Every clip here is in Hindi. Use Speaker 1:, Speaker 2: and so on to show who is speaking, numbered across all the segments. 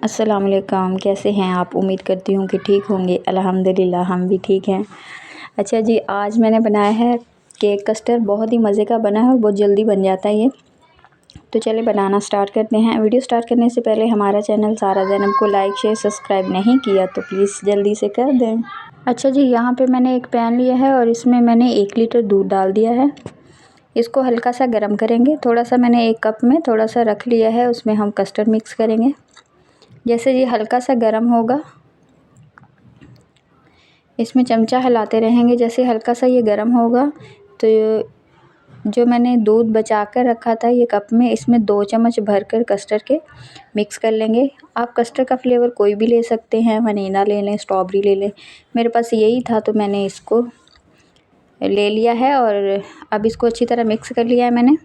Speaker 1: अस्सलाम वालेकुम, कैसे हैं आप? उम्मीद करती हूँ कि ठीक होंगे। अल्हम्दुलिल्लाह हम भी ठीक हैं। अच्छा जी, आज मैंने बनाया है केक कस्टर्ड। बहुत ही मज़े का बना है और बहुत जल्दी बन जाता है ये। तो चलिए बनाना स्टार्ट करते हैं। वीडियो स्टार्ट करने से पहले हमारा चैनल सारा ज़ैनब को लाइक शेयर सब्सक्राइब नहीं किया तो प्लीज़ जल्दी से कर दें। अच्छा जी, यहाँ पर मैंने एक पैन लिया है और इसमें मैंने 1 लीटर दूध डाल दिया है। इसको हल्का सा गर्म करेंगे। थोड़ा सा मैंने 1 कप में थोड़ा सा रख लिया है, उसमें हम कस्टर्ड मिक्स करेंगे। जैसे ये हल्का सा गर्म होगा, इसमें चमचा हिलाते रहेंगे। जैसे हल्का सा ये गर्म होगा तो जो मैंने दूध बचा कर रखा था ये कप में, इसमें 2 चम्मच भरकर कस्टर्ड के मिक्स कर लेंगे। आप कस्टर्ड का फ्लेवर कोई भी ले सकते हैं, वनीला ले लें, स्ट्रॉबेरी ले लें। मेरे पास यही था तो मैंने इसको ले लिया है और अब इसको अच्छी तरह मिक्स कर लिया है मैंने।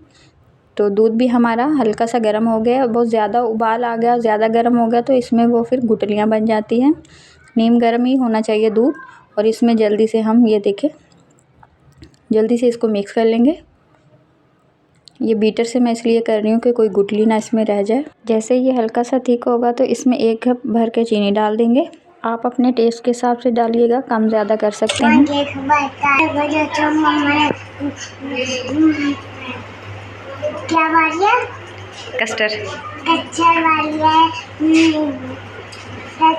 Speaker 1: तो दूध भी हमारा हल्का सा गर्म हो गया। बहुत ज़्यादा उबाल आ गया, ज़्यादा गर्म हो गया तो इसमें वो फिर गुठलियाँ बन जाती हैं। नीम गर्म ही होना चाहिए दूध। और इसमें जल्दी से हम ये देखें, जल्दी से इसको मिक्स कर लेंगे। ये बीटर से मैं इसलिए कर रही हूँ कि कोई गुठली ना इसमें रह जाए। जैसे ये हल्का सा थिक होगा तो इसमें 1 कप भर के चीनी डाल देंगे। आप अपने टेस्ट के हिसाब से डालिएगा, कम ज़्यादा कर सकते हैं।
Speaker 2: क्या वाली है?
Speaker 1: कस्टर्ड
Speaker 2: वाली है,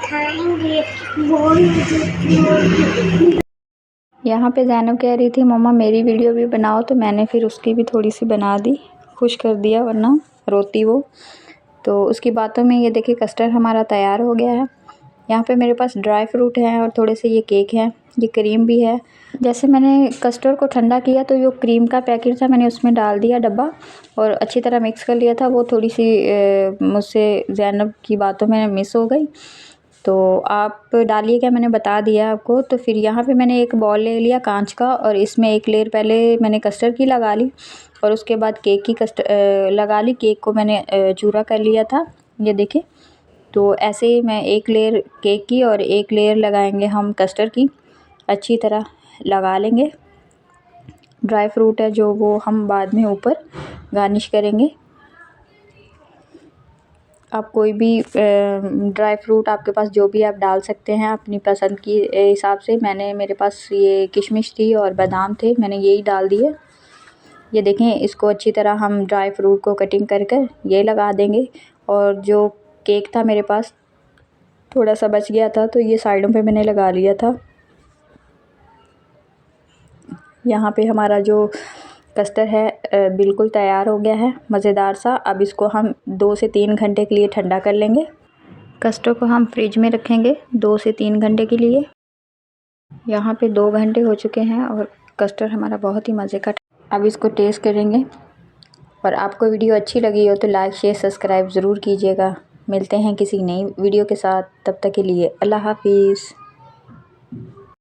Speaker 2: खाएंगे।
Speaker 1: यहाँ पे ज़ैनब कह रही थी मम्मा मेरी वीडियो भी बनाओ, तो मैंने फिर उसकी भी थोड़ी सी बना दी, खुश कर दिया वरना रोती वो। तो उसकी बातों में ये देखिए कस्टर्ड हमारा तैयार हो गया है। यहाँ पे मेरे पास ड्राई फ्रूट है और थोड़े से ये केक है, ये क्रीम भी है। जैसे मैंने कस्टर्ड को ठंडा किया तो जो क्रीम का पैकेट था मैंने उसमें डाल दिया डब्बा और अच्छी तरह मिक्स कर लिया था। वो थोड़ी सी मुझसे ज़ैनब की बातों में मिस हो गई, तो आप डालिएगा, मैंने बता दिया आपको। तो फिर यहाँ पे मैंने एक बॉल ले लिया कांच का और इसमें 1 लेयर पहले मैंने कस्टर्ड की लगा ली और उसके बाद केक की लगा ली। केक को मैंने चूरा कर लिया था, ये देखिए। तो ऐसे ही मैं 1 लेयर केक की और 1 लेयर लगाएंगे हम कस्टर्ड की, अच्छी तरह लगा लेंगे। ड्राई फ्रूट है जो वो हम बाद में ऊपर गार्निश करेंगे। आप कोई भी ड्राई फ्रूट आपके पास जो भी आप डाल सकते हैं अपनी पसंद की हिसाब से। मेरे पास ये किशमिश थी और बादाम थे, मैंने यही डाल दिए। ये देखें, इसको अच्छी तरह हम ड्राई फ्रूट को कटिंग कर कर ये लगा देंगे। और जो केक था मेरे पास थोड़ा सा बच गया था तो ये साइडों पे मैंने लगा लिया था। यहाँ पे हमारा जो कस्टर्ड है बिल्कुल तैयार हो गया है, मज़ेदार सा। अब इसको हम 2 से 3 घंटे के लिए ठंडा कर लेंगे। कस्टर्ड को हम फ्रिज में रखेंगे 2 से 3 घंटे के लिए। यहाँ पे 2 घंटे हो चुके हैं और कस्टर्ड हमारा बहुत ही मज़े का। अब इसको टेस्ट करेंगे। और आपको वीडियो अच्छी लगी हो तो लाइक शेयर सब्सक्राइब ज़रूर कीजिएगा। मिलते हैं किसी नई वीडियो के साथ, तब तक के लिए अल्लाह हाफिज़।